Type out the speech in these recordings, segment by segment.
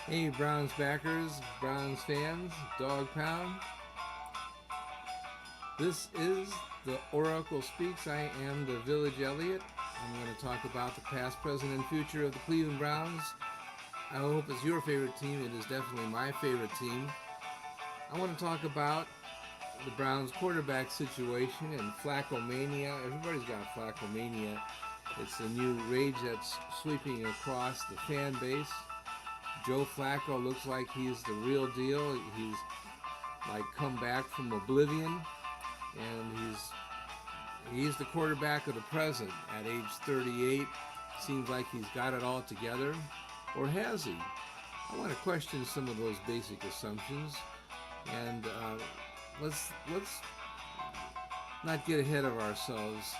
Hey, Browns backers, Browns fans, Dog Pound. This is the Oracle Speaks. I am the Village Elliot. I'm going to talk about the past, present, and future of the Cleveland Browns. I hope it's your favorite team. It is definitely my favorite team. I want to talk about the Browns quarterback situation and Flaccomania. Everybody's got Flaccomania. It's a new rage that's sweeping across the fan base. Joe Flacco looks like he's the real deal. He's like come back from oblivion, and he's the quarterback of the present at age 38. Seems like he's got it all together, or has he? I want to question some of those basic assumptions, and let's not get ahead of ourselves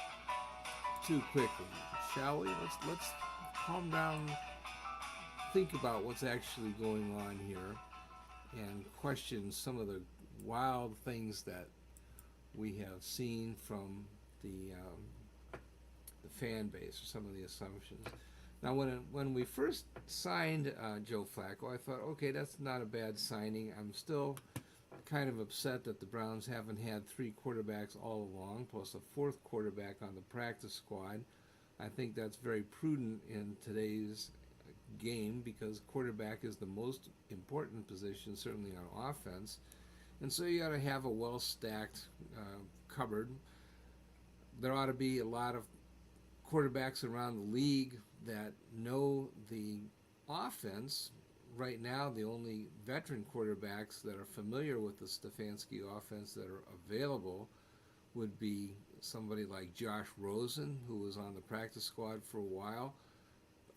too quickly, shall we? Let's calm down, think about what's actually going on here, and question some of the wild things that we have seen from the fan base or some of the assumptions. Now, when we first signed Joe Flacco, I thought, okay, that's not a bad signing. I'm still kind of upset that the Browns haven't had three quarterbacks all along, plus a fourth quarterback on the practice squad. I think that's very prudent in today's game because quarterback is the most important position, certainly on offense. And so you got to have a well stacked cupboard. There ought to be a lot of quarterbacks around the league that know the offense. Right now, the only veteran quarterbacks that are familiar with the Stefanski offense that are available would be somebody like Josh Rosen, who was on the practice squad for a while.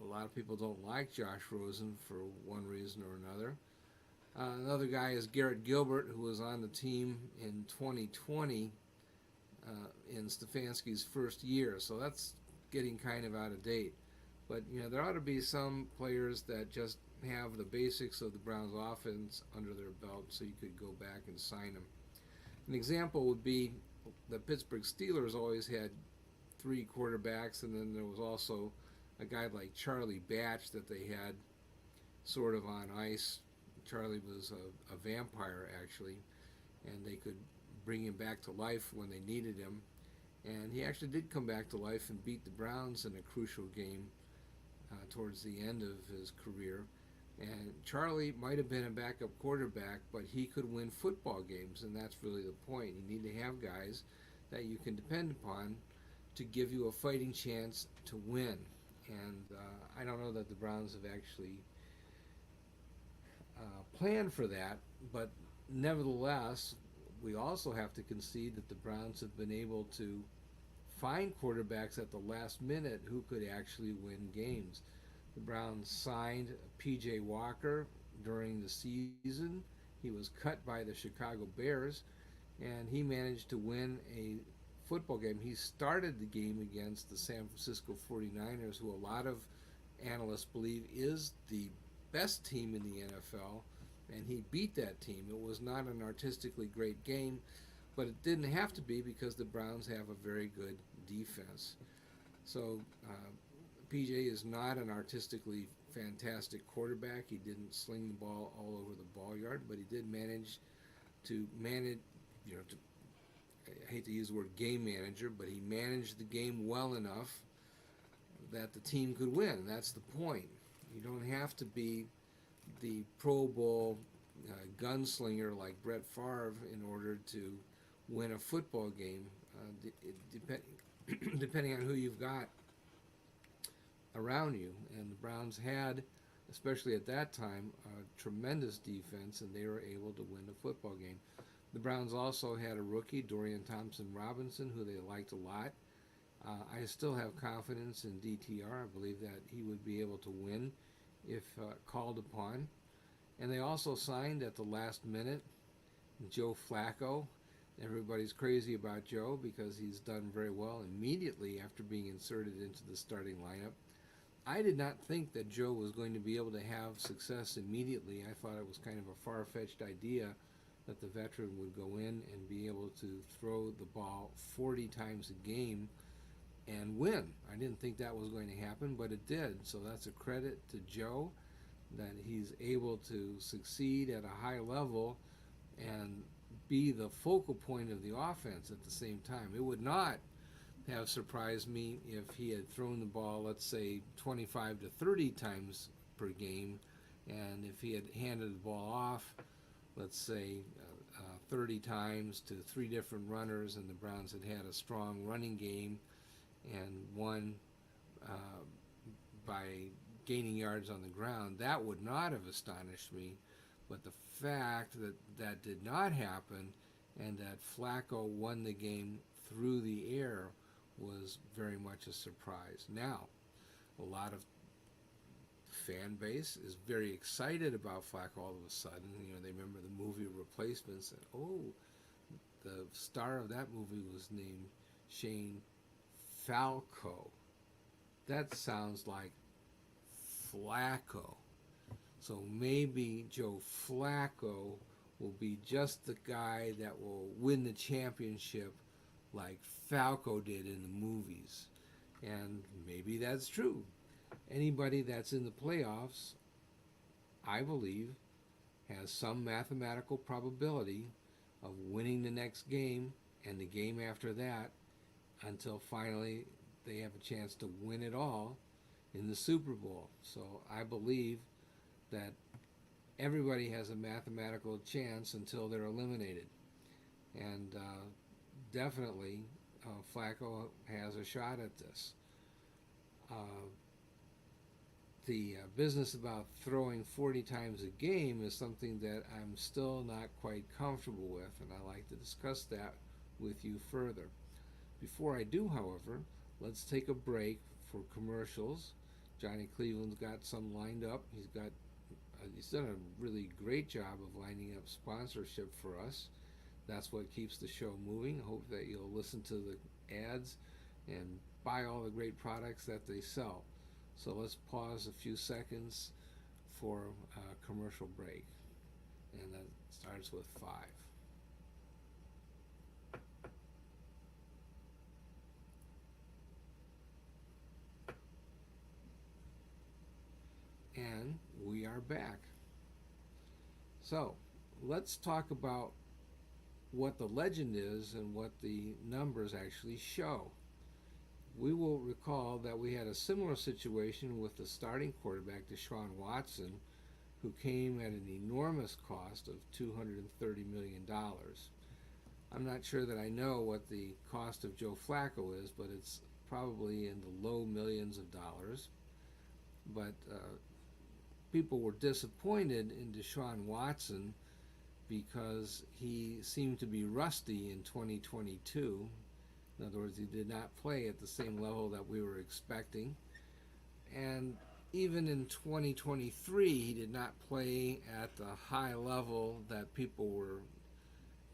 A lot of people don't like Josh Rosen for one reason or another. Another guy is Garrett Gilbert, who was on the team in 2020 in Stefanski's first year. So that's getting kind of out of date. But there ought to be some players that just have the basics of the Browns' offense under their belt, so you could go back and sign them. An example would be the Pittsburgh Steelers always had three quarterbacks, and then there was also a guy like Charlie Batch that they had sort of on ice. Charlie was a vampire, actually, and they could bring him back to life when they needed him. And he actually did come back to life and beat the Browns in a crucial game towards the end of his career. And Charlie might have been a backup quarterback, but he could win football games, and that's really the point. You need to have guys that you can depend upon to give you a fighting chance to win. And I don't know that the Browns have actually planned for that, but nevertheless, we also have to concede that the Browns have been able to find quarterbacks at the last minute who could actually win games. The Browns signed P.J. Walker during the season. He was cut by the Chicago Bears, and he managed to win a football game. He started the game against the San Francisco 49ers, who a lot of analysts believe is the best team in the NFL, and he beat that team. It was not an artistically great game, but it didn't have to be because the Browns have a very good defense. So PJ is not an artistically fantastic quarterback. He didn't sling the ball all over the ball yard, but he did manage, to I hate to use the word game manager, but he managed the game well enough that the team could win. That's the point. You don't have to be the Pro Bowl gunslinger like Brett Favre in order to win a football game, depending on who you've got around you. And the Browns had, especially at that time, a tremendous defense, and they were able to win a football game. The Browns also had a rookie, Dorian Thompson-Robinson, who they liked a lot. I still have confidence in DTR. I believe that he would be able to win if called upon. And they also signed at the last minute Joe Flacco. Everybody's crazy about Joe because he's done very well immediately after being inserted into the starting lineup. I did not think that Joe was going to be able to have success immediately. I thought it was kind of a far-fetched idea that the veteran would go in and be able to throw the ball 40 times a game and win. I didn't think that was going to happen, but it did. So that's a credit to Joe. that he's able to succeed at a high level and be the focal point of the offense at the same time. It would not have surprised me if he had thrown the ball, let's say, 25 to 30 times per game, and if he had handed the ball off, let's say, 30 times to three different runners, and the Browns had had a strong running game and won uh, by gaining yards on the ground. That would not have astonished me, but the fact that that did not happen and that Flacco won the game through the air was very much a surprise. Now, a lot of fan base is very excited about Flacco all of a sudden. You know, they remember the movie Replacements, and oh, the star of that movie was named Shane Falco. That sounds like Flacco. So maybe Joe Flacco will be just the guy that will win the championship like Falco did in the movies. And maybe that's true. Anybody that's in the playoffs, I believe, has some mathematical probability of winning the next game and the game after that until finally they have a chance to win it all in the Super Bowl. So I believe that everybody has a mathematical chance until they're eliminated. And definitely Flacco has a shot at this. The business about throwing 40 times a game is something that I'm still not quite comfortable with, and I'd like to discuss that with you further. Before I do, however, let's take a break for commercials. Johnny Cleveland's got some lined up. He's done a really great job of lining up sponsorship for us. That's what keeps the show moving. I hope that you'll listen to the ads and buy all the great products that they sell. So let's pause a few seconds for a commercial break. And that starts with 5. And we are back. So let's talk about what the legend is and what the numbers actually show. We will recall that we had a similar situation with the starting quarterback, Deshaun Watson, who came at an enormous cost of $230 million. I'm not sure that I know what the cost of Joe Flacco is, but it's probably in the low millions of dollars. But people were disappointed in Deshaun Watson because he seemed to be rusty in 2022. In other words, he did not play at the same level that we were expecting. And even in 2023, he did not play at the high level that people were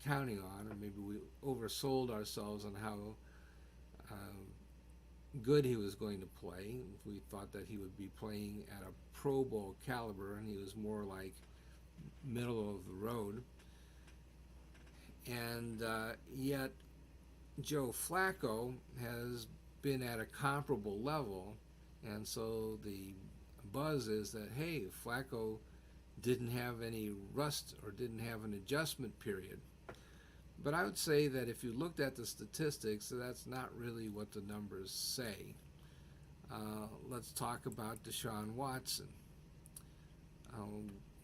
counting on, or maybe we oversold ourselves on how good he was going to play. We thought that he would be playing at a Pro Bowl caliber, and he was more like middle of the road. And yet Joe Flacco has been at a comparable level, and so the buzz is that, hey, Flacco didn't have any rust or didn't have an adjustment period. But I would say that if you looked at the statistics, that's not really what the numbers say. Let's talk about Deshaun Watson.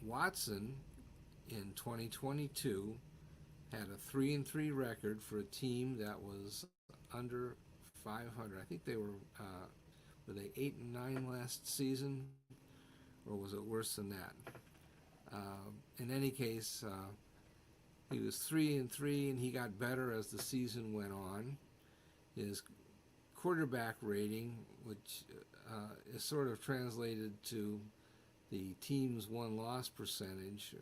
Watson in 2022 had a 3-3 record for a team that was under 500. I think they were they 8-9 last season, or was it worse than that? In any case, he was 3-3, and he got better as the season went on. His quarterback rating, which is sort of translated to the team's won-loss percentage,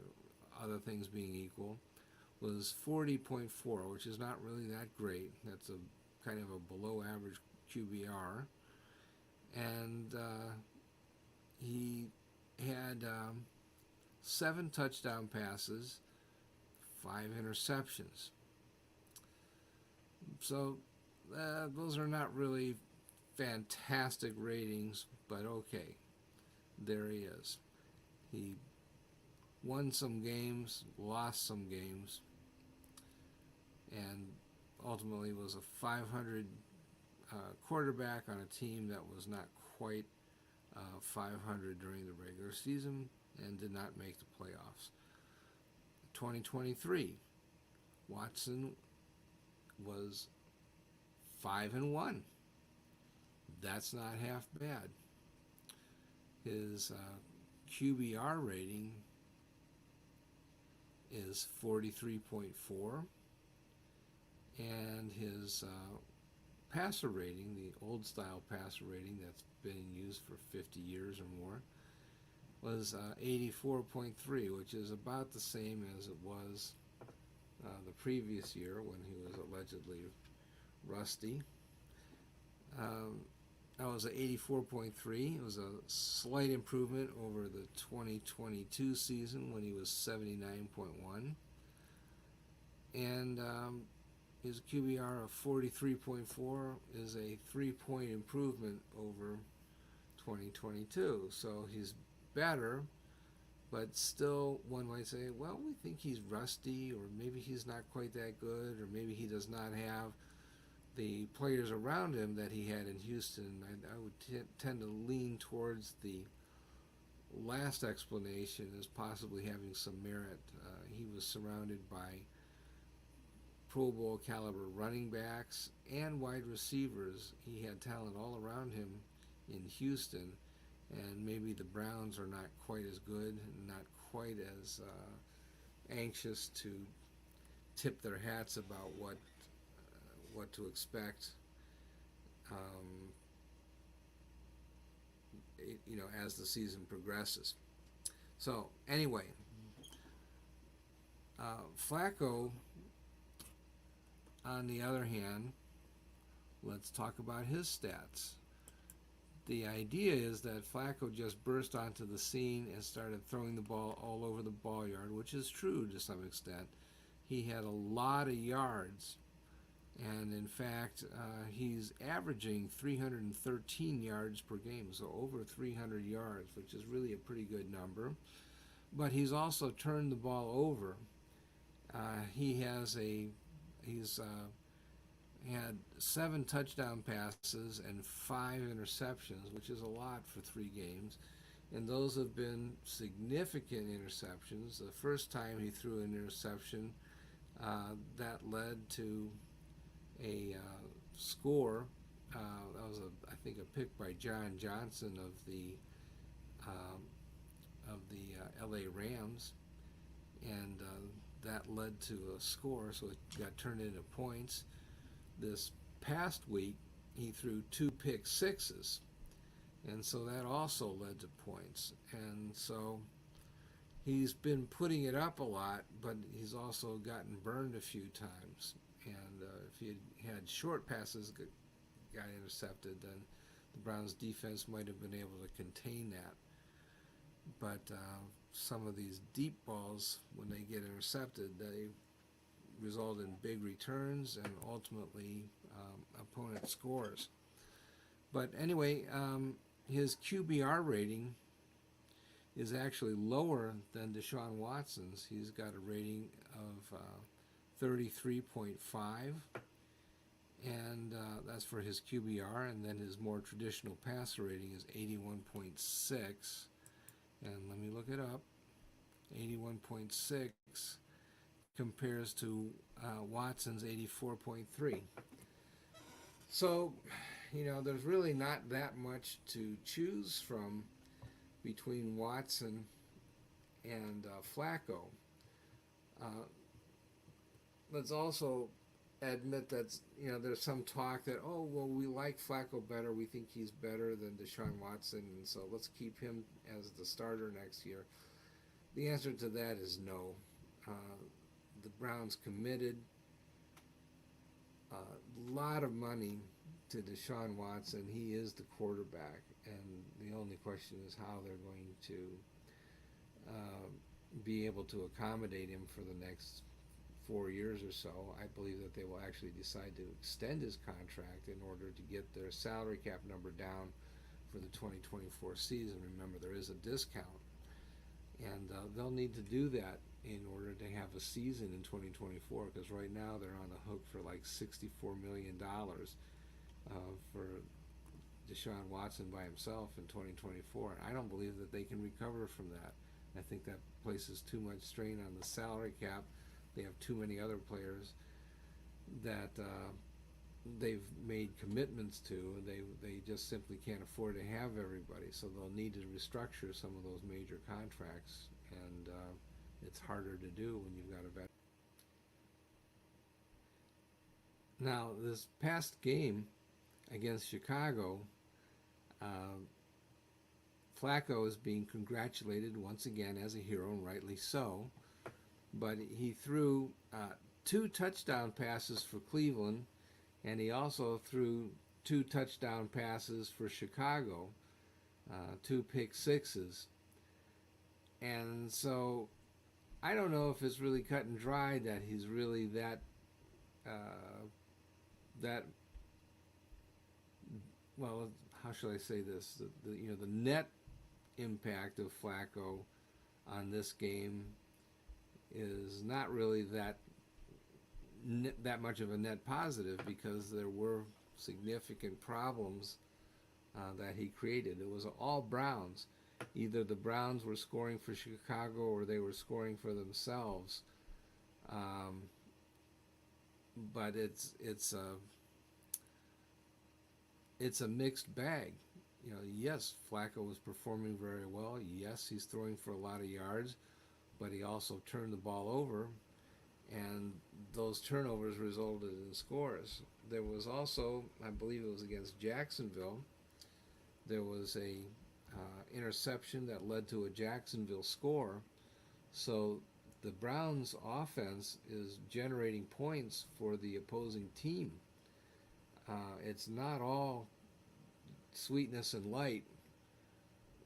other things being equal, was 40.4, which is not really that great. That's a kind of a below-average QBR. And he had 7 touchdown passes, 5 interceptions. So those are not really fantastic ratings, but okay, there he is. He won some games, lost some games, and ultimately was a 500 quarterback on a team that was not quite 500 during the regular season and did not make the playoffs. 2023, Watson was 5-1. That's not half bad. His QBR rating is 43.4, and his passer rating, the old style passer rating that's been used for 50 years or more, was 84.3, which is about the same as it was the previous year when he was allegedly rusty. That was an 84.3. It was a slight improvement over the 2022 season when he was 79.1. And his QBR of 43.4 is a 3-point improvement over 2022. So he's better, but still one might say, well, we think he's rusty, or maybe he's not quite that good, or maybe he does not have the players around him that he had in Houston. I would tend to lean towards the last explanation as possibly having some merit. He was surrounded by Pro Bowl caliber running backs and wide receivers. He had talent all around him in Houston, and maybe the Browns are not quite as good, not quite as anxious to tip their hats about what to expect, as the season progresses. So anyway, Flacco, on the other hand, let's talk about his stats. The idea is that Flacco just burst onto the scene and started throwing the ball all over the ball yard, which is true to some extent. He had a lot of yards, and in fact, he's averaging 313 yards per game, so over 300 yards, which is really a pretty good number. But he's also turned the ball over. He's had 7 touchdown passes and 5 interceptions, which is a lot for 3 games. And those have been significant interceptions. The first time he threw an interception, that led to a score. That was, I think, a pick by John Johnson of the L.A. Rams, and that led to a score, so it got turned into points. This past week, he threw 2 pick sixes, and so that also led to points. And so he's been putting it up a lot, but he's also gotten burned a few times. And if he had short passes got intercepted, then the Browns' defense might have been able to contain that. But some of these deep balls, when they get intercepted, they result in big returns and ultimately opponent scores. But anyway, his QBR rating is actually lower than Deshaun Watson's. He's got a rating of 33.5, and that's for his QBR, and then his more traditional passer rating is 81.6, and let me look it up. 81.6 compares to Watson's 84.3. So, there's really not that much to choose from between Watson and Flacco. Let's also admit that there's some talk that, oh, well, we like Flacco better, we think he's better than Deshaun Watson, and so let's keep him as the starter next year. The answer to that is no. The Browns committed a lot of money to Deshaun Watson. He is the quarterback, and the only question is how they're going to be able to accommodate him for the next 4 years or so. I believe that they will actually decide to extend his contract in order to get their salary cap number down for the 2024 season. Remember, there is a discount. And they'll need to do that in order to have a season in 2024, because right now they're on the hook for like $64 million for Deshaun Watson by himself in 2024. And I don't believe that they can recover from that. I think that places too much strain on the salary cap. They have too many other players that they've made commitments to, and they just simply can't afford to have everybody. So they'll need to restructure some of those major contracts, and it's harder to do when you've got a veteran. Now, this past game against Chicago, uh, Flacco is being congratulated once again as a hero, and rightly so. But he threw 2 touchdown passes for Cleveland, and he also threw 2 touchdown passes for Chicago, 2 pick sixes. And so I don't know if it's really cut and dry that he's really that well. How shall I say this? The net impact of Flacco on this game is not really that much of a net positive, because there were significant problems that he created. It was all Browns. Either the Browns were scoring for Chicago or they were scoring for themselves. But it's a mixed bag. Yes, Flacco was performing very well. Yes, he's throwing for a lot of yards, but he also turned the ball over, and those turnovers resulted in scores. There was also, I believe it was against Jacksonville, there was a interception that led to a Jacksonville score. So the Browns' offense is generating points for the opposing team. It's not all sweetness and light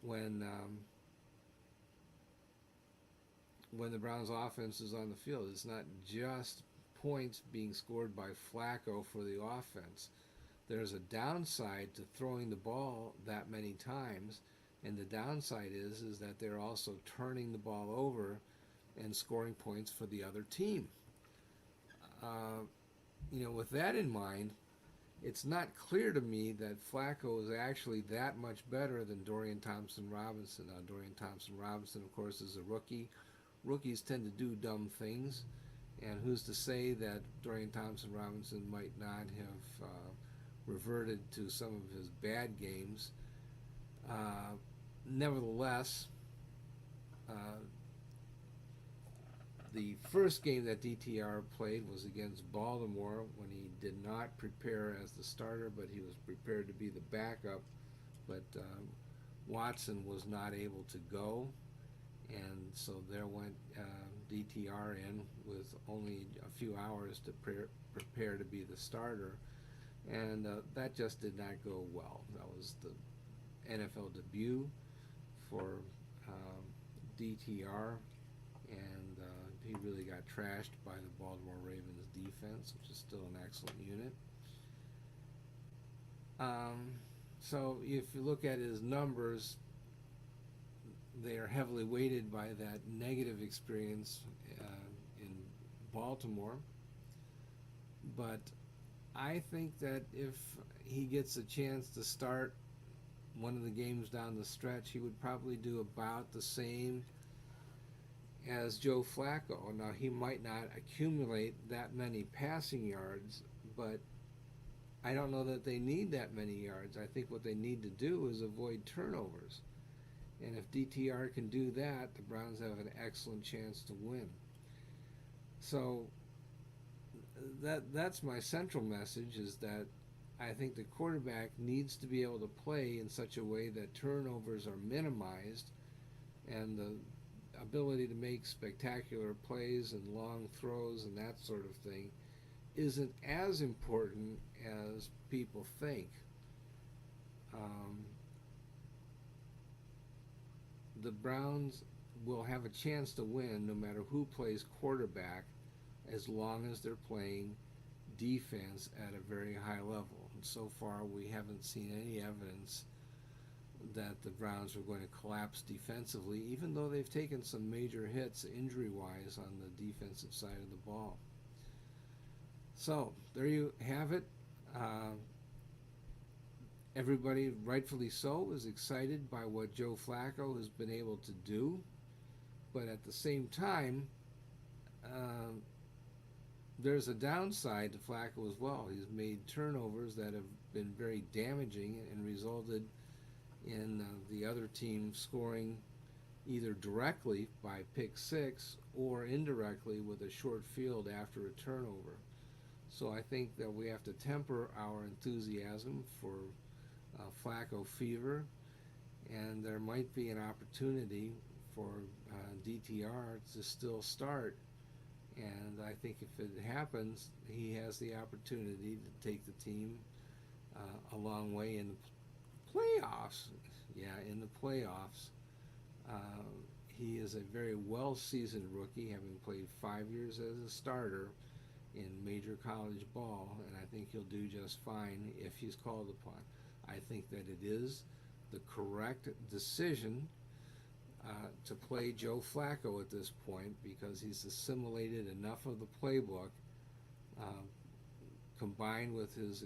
when the Browns' offense is on the field. It's not just points being scored by Flacco for the offense. There's a downside to throwing the ball that many times, and the downside is that they're also turning the ball over and scoring points for the other team. With that in mind, it's not clear to me that Flacco is actually that much better than Dorian Thompson-Robinson. Now, Dorian Thompson-Robinson, of course, is a rookie. Rookies tend to do dumb things, and who's to say that Dorian Thompson-Robinson might not have reverted to some of his bad games. Nevertheless, the first game that DTR played was against Baltimore, when he did not prepare as the starter, but he was prepared to be the backup. But Watson was not able to go, and so there went DTR in with only a few hours to prepare to be the starter, and that just did not go well. That was the NFL debut for DTR, and he really got trashed by the Baltimore Ravens defense, which is still an excellent unit. So if you look at his numbers, they are heavily weighted by that negative experience in Baltimore. But I think that if he gets a chance to start one of the games down the stretch, he would probably do about the same as Joe Flacco. Now, he might not accumulate that many passing yards, but I don't know that they need that many yards. I think what they need to do is avoid turnovers. And if DTR can do that, the Browns have an excellent chance to win. So that's my central message, is that I think the quarterback needs to be able to play in such a way that turnovers are minimized, and the ability to make spectacular plays and long throws and that sort of thing isn't as important as people think. The Browns will have a chance to win no matter who plays quarterback, as long as they're playing defense at a very high level. And so far, we haven't seen any evidence that the Browns were going to collapse defensively, even though they've taken some major hits injury-wise on the defensive side of the ball. So there you have it. Everybody, rightfully so, is excited by what Joe Flacco has been able to do, but at the same time, there's a downside to Flacco as well. He's made turnovers that have been very damaging and resulted in the other team scoring either directly by pick six or indirectly with a short field after a turnover. So I think that we have to temper our enthusiasm for Flacco fever, and there might be an opportunity for DTR to still start. And I think if it happens, he has the opportunity to take the team a long way in the playoffs. Yeah, in the playoffs. He is a very well-seasoned rookie, having played 5 years as a starter in major college ball, and I think he'll do just fine if he's called upon. I think that it is the correct decision to play Joe Flacco at this point, because he's assimilated enough of the playbook combined with his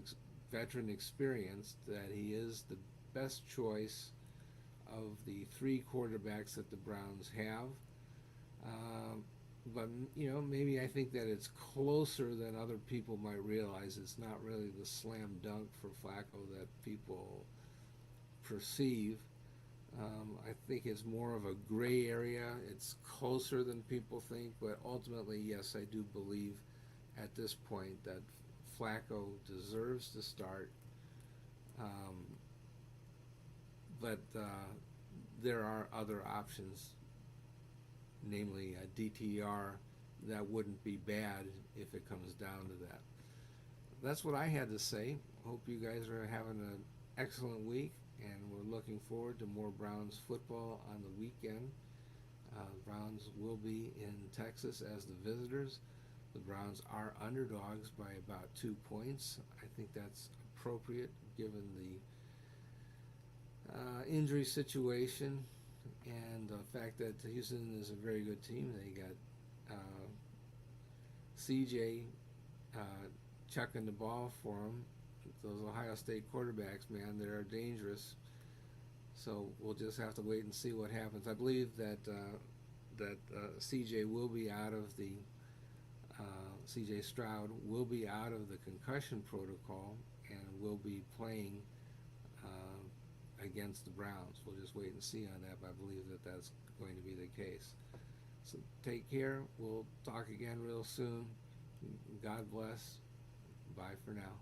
veteran experience that he is the best choice of the three quarterbacks that the Browns have. But, maybe I think that it's closer than other people might realize. It's not really the slam dunk for Flacco that people perceive. I think it's more of a gray area. It's closer than people think, but ultimately, yes, I do believe at this point that Flacco deserves to start. But there are other options, namely DTR, that wouldn't be bad if it comes down to that. That's what I had to say. Hope you guys are having an excellent week, and we're looking forward to more Browns football on the weekend. Browns will be in Texas as the visitors. The Browns are underdogs by about 2 points. I think that's appropriate given the injury situation and the fact that Houston is a very good team. They got CJ chucking the ball for them. Those Ohio State quarterbacks, man, they're dangerous. So we'll just have to wait and see what happens. I believe that CJ will be out of the CJ Stroud will be out of the concussion protocol and will be playing against the Browns. We'll just wait and see on that, but I believe that that's going to be the case. So take care. We'll talk again real soon. God bless. Bye for now.